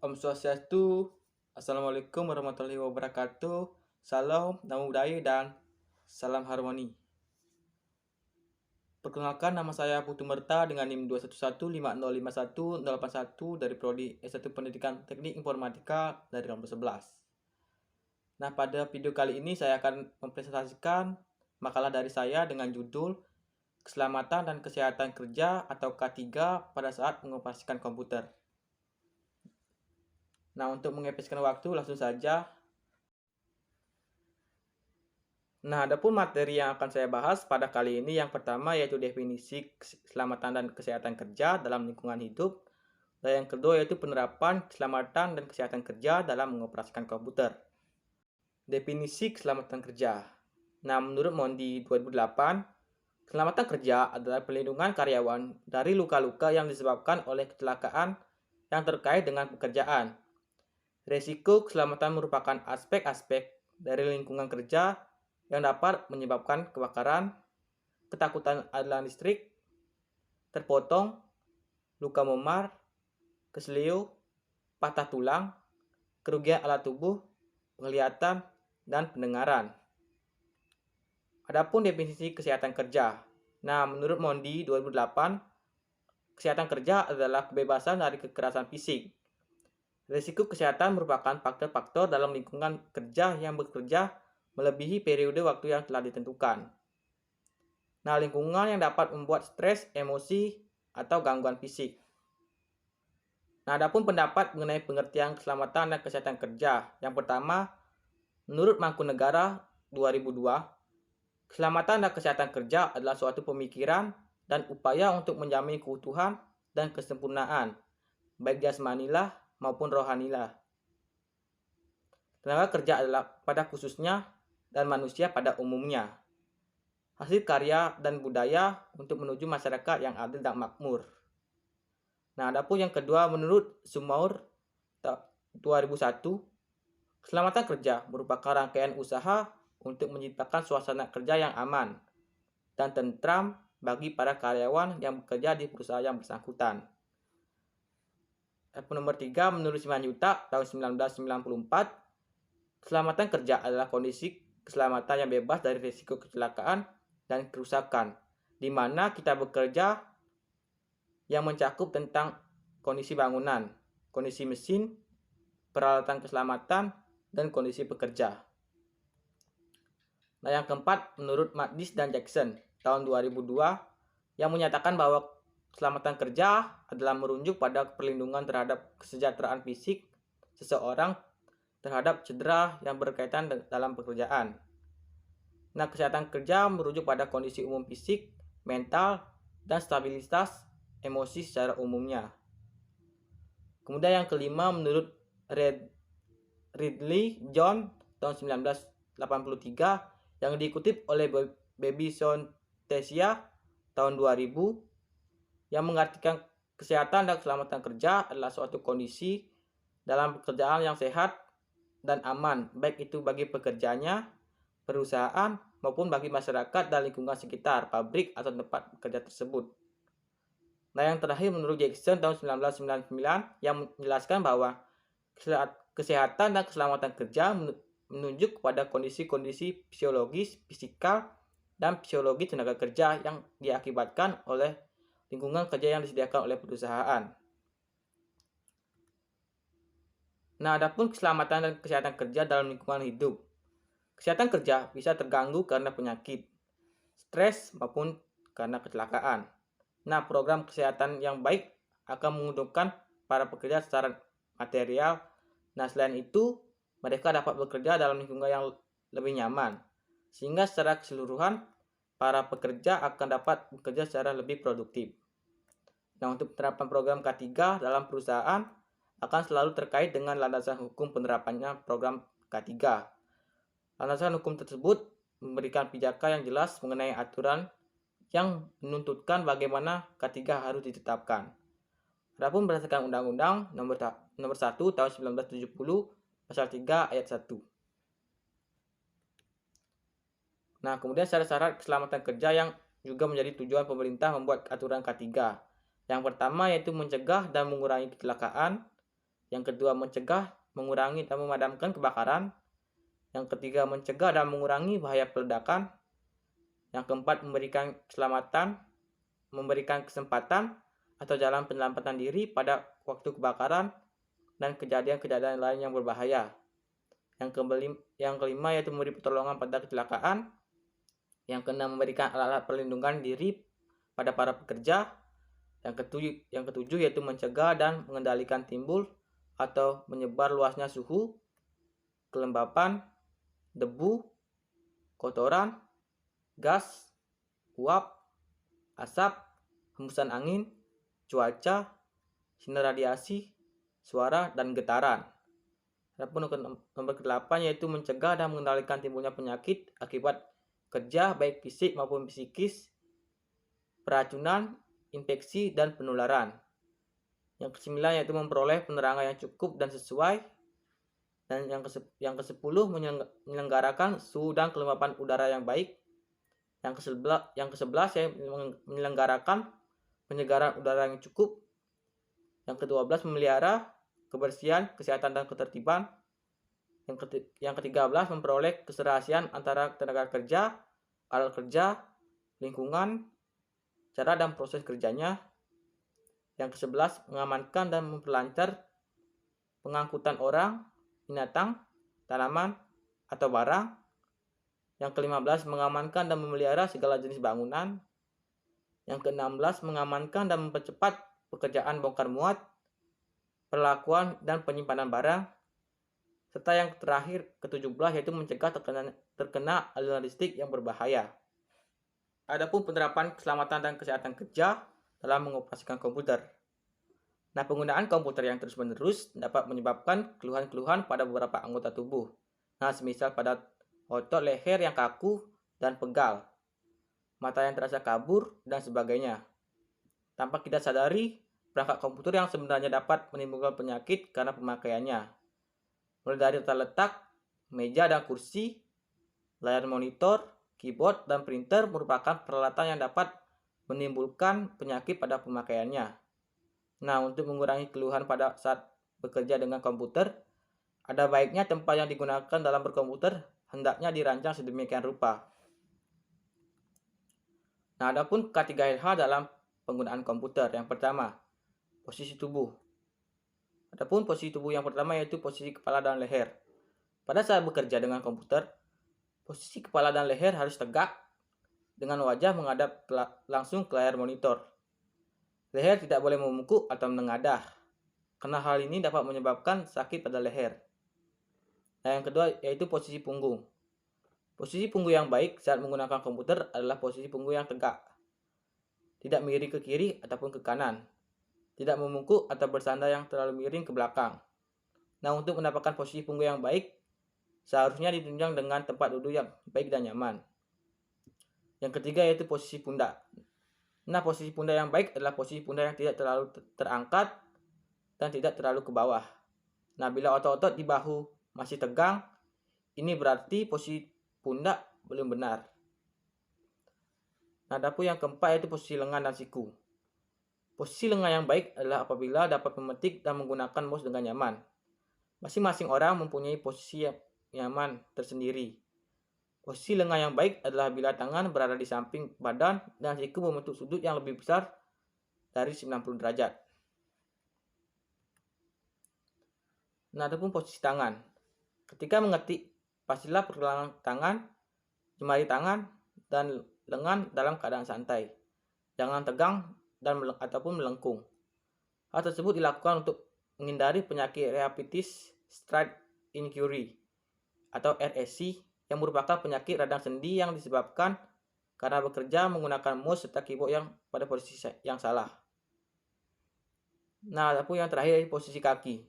Om Swastiastu, Assalamualaikum warahmatullahi wabarakatuh, Salam, Namo Buddhaya, dan Salam Harmoni. Perkenalkan, nama saya Putu Merta dengan NIM 211505181 dari Prodi S1 Pendidikan Teknik Informatika dari nomor 11. Nah, pada video kali ini saya akan mempresentasikan makalah dari saya dengan judul Keselamatan dan Kesehatan Kerja atau K3 pada saat mengoperasikan komputer. Nah, untuk menghabiskan waktu, langsung saja. Nah, adapun materi yang akan saya bahas pada kali ini yang pertama yaitu definisi keselamatan dan kesehatan kerja dalam lingkungan hidup. Dan yang kedua yaitu penerapan keselamatan dan kesehatan kerja dalam mengoperasikan komputer. Definisi keselamatan kerja. Nah, menurut Mondi 2008, keselamatan kerja adalah perlindungan karyawan dari luka-luka yang disebabkan oleh kecelakaan yang terkait dengan pekerjaan. Risiko keselamatan merupakan aspek-aspek dari lingkungan kerja yang dapat menyebabkan kebakaran, ketakutan aliran listrik, terpotong, luka memar, keselio, patah tulang, kerugian alat tubuh, penglihatan, dan pendengaran. Adapun definisi kesehatan kerja. Nah, menurut Mondi 2008, kesehatan kerja adalah kebebasan dari kekerasan fisik. Risiko kesehatan merupakan faktor-faktor dalam lingkungan kerja yang bekerja melebihi periode waktu yang telah ditentukan. Nah, lingkungan yang dapat membuat stres, emosi, atau gangguan fisik. Nah, adapun pendapat mengenai pengertian keselamatan dan kesehatan kerja. Yang pertama, menurut Mangkunegara 2002, keselamatan dan kesehatan kerja adalah suatu pemikiran dan upaya untuk menjamin keutuhan dan kesempurnaan, baik jasmanilah maupun rohanilah. Tenaga kerja adalah pada khususnya dan manusia pada umumnya. Hasil karya dan budaya untuk menuju masyarakat yang adil dan makmur. Nah, adapun yang kedua menurut Sumaur 2001, keselamatan kerja merupakan rangkaian usaha untuk menciptakan suasana kerja yang aman dan tentram bagi para karyawan yang bekerja di perusahaan yang bersangkutan. Nomor 3 menurut Simanjuntak tahun 1994, keselamatan kerja adalah kondisi keselamatan yang bebas dari risiko kecelakaan dan kerusakan, di mana kita bekerja yang mencakup tentang kondisi bangunan, kondisi mesin, peralatan keselamatan, dan kondisi pekerja. Nah, yang keempat, menurut Mattis dan Jackson tahun 2002, yang menyatakan bahwa keselamatan kerja adalah merujuk pada perlindungan terhadap kesejahteraan fisik seseorang terhadap cedera yang berkaitan dalam pekerjaan. Nah, kesehatan kerja merujuk pada kondisi umum fisik, mental, dan stabilitas emosi secara umumnya. Kemudian yang kelima menurut Ridley John tahun 1983 yang dikutip oleh Baby Sontesia tahun 2000 yang mengartikan kesehatan dan keselamatan kerja adalah suatu kondisi dalam pekerjaan yang sehat dan aman, baik itu bagi pekerjanya, perusahaan, maupun bagi masyarakat dan lingkungan sekitar, pabrik, atau tempat bekerja tersebut. Nah, yang terakhir menurut Jackson tahun 1999 yang menjelaskan bahwa kesehatan dan keselamatan kerja menunjuk kepada kondisi-kondisi fisiologis, fisikal, dan fisiologi tenaga kerja yang diakibatkan oleh lingkungan kerja yang disediakan oleh perusahaan. Nah, adapun keselamatan dan kesehatan kerja dalam lingkungan hidup. Kesehatan kerja bisa terganggu karena penyakit, stres, maupun karena kecelakaan. Nah, program kesehatan yang baik akan menguntungkan para pekerja secara material. Nah, selain itu, mereka dapat bekerja dalam lingkungan yang lebih nyaman. Sehingga secara keseluruhan, para pekerja akan dapat bekerja secara lebih produktif. Nah, untuk penerapan program K3 dalam perusahaan akan selalu terkait dengan landasan hukum penerapannya program K3. Landasan hukum tersebut memberikan pijakan yang jelas mengenai aturan yang menuntutkan bagaimana K3 harus ditetapkan. Adapun berdasarkan Undang-Undang Nomor 1 Tahun 1970 Pasal 3 Ayat 1. Nah, kemudian syarat-syarat keselamatan kerja yang juga menjadi tujuan pemerintah membuat aturan K3. Yang pertama yaitu mencegah dan mengurangi kecelakaan. Yang kedua, mencegah, mengurangi, dan memadamkan kebakaran. Yang ketiga, mencegah dan mengurangi bahaya peledakan. Yang keempat, memberikan keselamatan, memberikan kesempatan atau jalan penyelamatan diri pada waktu kebakaran dan kejadian-kejadian lain yang berbahaya. Yang kelima yaitu memberi pertolongan pada kecelakaan. Yang keenam, memberikan alat-alat perlindungan diri pada para pekerja. Yang ketujuh yaitu mencegah dan mengendalikan timbul atau menyebar luasnya suhu, kelembapan, debu, kotoran, gas, uap, asap, hembusan angin, cuaca, sinar radiasi, suara, dan getaran. Adapun nomor ke-8 yaitu mencegah dan mengendalikan timbulnya penyakit akibat kerja baik fisik maupun psikis, peracunan, infeksi, dan penularan. Yang ke-9 yaitu memperoleh penerangan yang cukup dan sesuai. Dan yang ke-10 menyelenggarakan suhu dan kelembapan udara yang baik. Yang ke-11 yaitu menyelenggarakan penyegaran udara yang cukup. Yang ke-12 memelihara kebersihan, kesehatan, dan ketertiban. Yang ke-13 memperoleh keserahasiaan antara tenaga kerja, alat kerja, lingkungan, cara dan proses kerjanya. Yang ke-11 mengamankan dan memperlancar pengangkutan orang, binatang, tanaman, atau barang. Yang ke-15 mengamankan dan memelihara segala jenis bangunan. Yang ke-16 mengamankan dan mempercepat pekerjaan bongkar muat, perlakuan dan penyimpanan barang. Serta yang terakhir ke-17 yaitu mencegah terkena aliran listrik yang berbahaya. Adapun penerapan keselamatan dan kesehatan kerja dalam mengoperasikan komputer. Nah, penggunaan komputer yang terus-menerus dapat menyebabkan keluhan-keluhan pada beberapa anggota tubuh. Nah, semisal pada otot leher yang kaku dan pegal, mata yang terasa kabur, dan sebagainya. Tanpa kita sadari, perangkat komputer yang sebenarnya dapat menimbulkan penyakit karena pemakaiannya. Mulai dari tata letak, meja dan kursi, layar monitor, keyboard, dan printer merupakan peralatan yang dapat menimbulkan penyakit pada pemakaiannya. Nah, untuk mengurangi keluhan pada saat bekerja dengan komputer, ada baiknya tempat yang digunakan dalam berkomputer hendaknya dirancang sedemikian rupa. Nah, adapun K3H dalam penggunaan komputer. Yang pertama, posisi tubuh. Adapun posisi tubuh yang pertama yaitu posisi kepala dan leher. Pada saat bekerja dengan komputer, posisi kepala dan leher harus tegak dengan wajah menghadap langsung ke layar monitor. Leher tidak boleh membungkuk atau menengadah, karena hal ini dapat menyebabkan sakit pada leher. Nah, yang kedua yaitu posisi punggung. Posisi punggung yang baik saat menggunakan komputer adalah posisi punggung yang tegak, tidak miring ke kiri ataupun ke kanan, tidak membungkuk atau bersandar yang terlalu miring ke belakang. Nah, untuk mendapatkan posisi punggung yang baik, seharusnya ditunjang dengan tempat duduk yang baik dan nyaman. Yang ketiga yaitu posisi pundak. Nah, posisi pundak yang baik adalah posisi pundak yang tidak terlalu terangkat dan tidak terlalu ke bawah. Nah, bila otot-otot di bahu masih tegang, ini berarti posisi pundak belum benar. Nah, adapun yang keempat yaitu posisi lengan dan siku. Posisi lengan yang baik adalah apabila dapat memetik dan menggunakan mouse dengan nyaman. Masing-masing orang mempunyai posisi yang nyaman tersendiri. Posisi lengan yang baik adalah bila tangan berada di samping badan dan siku membentuk sudut yang lebih besar dari 90 derajat. Nah, adapun posisi tangan. Ketika mengetik, pastilah pergelangan tangan, jemari tangan, dan lengan dalam keadaan santai. Jangan tegang ataupun melengkung. Hal tersebut dilakukan untuk menghindari penyakit rheumatic stress injury atau RSI yang merupakan penyakit radang sendi yang disebabkan karena bekerja menggunakan mouse serta keyboard yang pada posisi yang salah. Nah, adapun yang terakhir posisi kaki.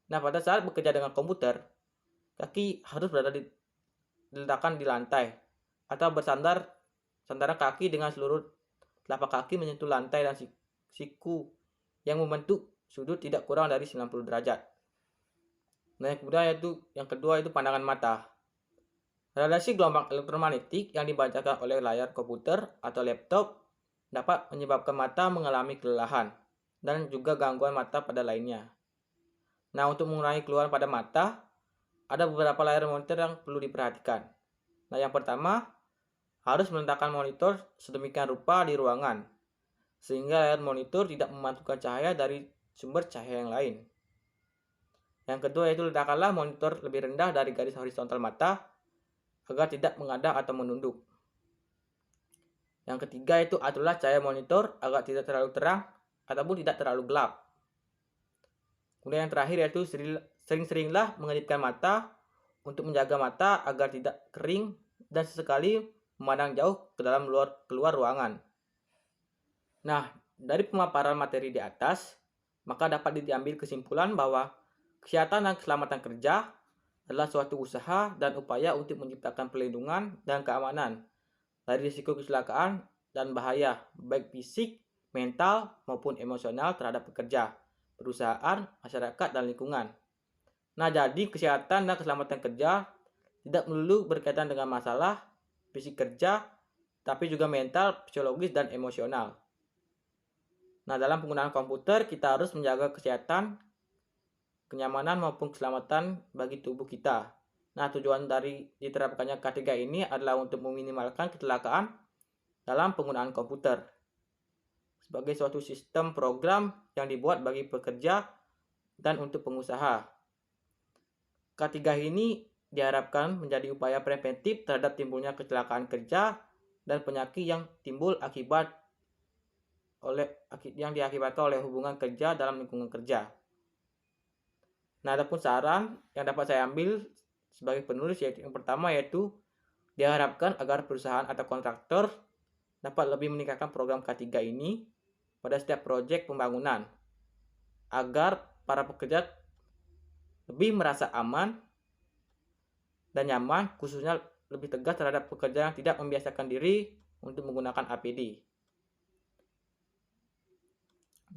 Nah, pada saat bekerja dengan komputer, kaki harus berada diletakkan di lantai atau sandaran kaki dengan seluruh telapak kaki menyentuh lantai dan siku yang membentuk sudut tidak kurang dari 90 derajat. Nah, yang kedua itu pandangan mata. Radiasi gelombang elektromagnetik yang dipancarkan oleh layar komputer atau laptop dapat menyebabkan mata mengalami kelelahan dan juga gangguan mata pada lainnya. Nah, untuk mengurangi keluhan pada mata, ada beberapa layar monitor yang perlu diperhatikan. Nah, yang pertama, harus meletakkan monitor sedemikian rupa di ruangan, sehingga layar monitor tidak memantulkan cahaya dari sumber cahaya yang lain. Yang kedua yaitu letakkanlah monitor lebih rendah dari garis horizontal mata agar tidak mengadang atau menunduk. Yang ketiga itu aturlah cahaya monitor agar tidak terlalu terang ataupun tidak terlalu gelap. Kemudian yang terakhir yaitu sering-seringlah mengedipkan mata untuk menjaga mata agar tidak kering dan sesekali memandang jauh ke dalam keluar ruangan. Nah, dari pemaparan materi di atas, maka dapat diambil kesimpulan bahwa kesehatan dan keselamatan kerja adalah suatu usaha dan upaya untuk menciptakan perlindungan dan keamanan dari risiko kecelakaan dan bahaya, baik fisik, mental, maupun emosional terhadap pekerja, perusahaan, masyarakat, dan lingkungan. Nah, jadi kesehatan dan keselamatan kerja tidak melulu berkaitan dengan masalah fisik kerja, tapi juga mental, psikologis, dan emosional. Nah, dalam penggunaan komputer, kita harus menjaga kesehatan, kenyamanan, maupun keselamatan bagi tubuh kita. Nah, tujuan dari diterapkannya K3 ini adalah untuk meminimalkan kecelakaan dalam penggunaan komputer sebagai suatu sistem program yang dibuat bagi pekerja dan untuk pengusaha. K3 ini diharapkan menjadi upaya preventif terhadap timbulnya kecelakaan kerja dan penyakit yang timbul yang diakibatkan oleh hubungan kerja dalam lingkungan kerja. Nah, adapun saran yang dapat saya ambil sebagai penulis yaitu yang pertama yaitu diharapkan agar perusahaan atau kontraktor dapat lebih meningkatkan program K3 ini pada setiap proyek pembangunan agar para pekerja lebih merasa aman dan nyaman, khususnya lebih tegas terhadap pekerja yang tidak membiasakan diri untuk menggunakan APD.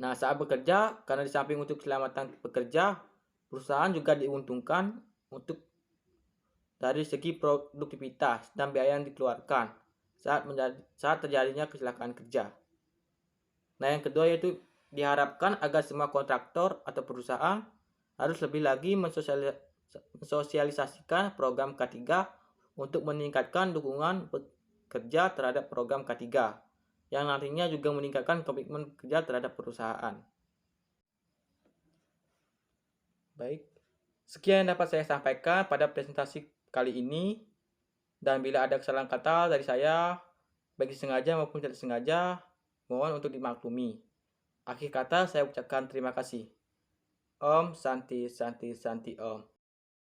Nah, saat bekerja, karena di samping untuk keselamatan pekerja, perusahaan juga diuntungkan untuk dari segi produktivitas dan biaya yang dikeluarkan saat terjadinya kecelakaan kerja. Nah, yang kedua yaitu diharapkan agar semua kontraktor atau perusahaan harus lebih lagi mensosialisasikan program K3 untuk meningkatkan dukungan pekerja terhadap program K3 yang nantinya juga meningkatkan komitmen kerja terhadap perusahaan. Baik, sekian yang dapat saya sampaikan pada presentasi kali ini. Dan bila ada kesalahan kata dari saya, baik sengaja maupun tidak sengaja, mohon untuk dimaklumi. Akhir kata saya ucapkan terima kasih. Om Santi Santi Santi Om.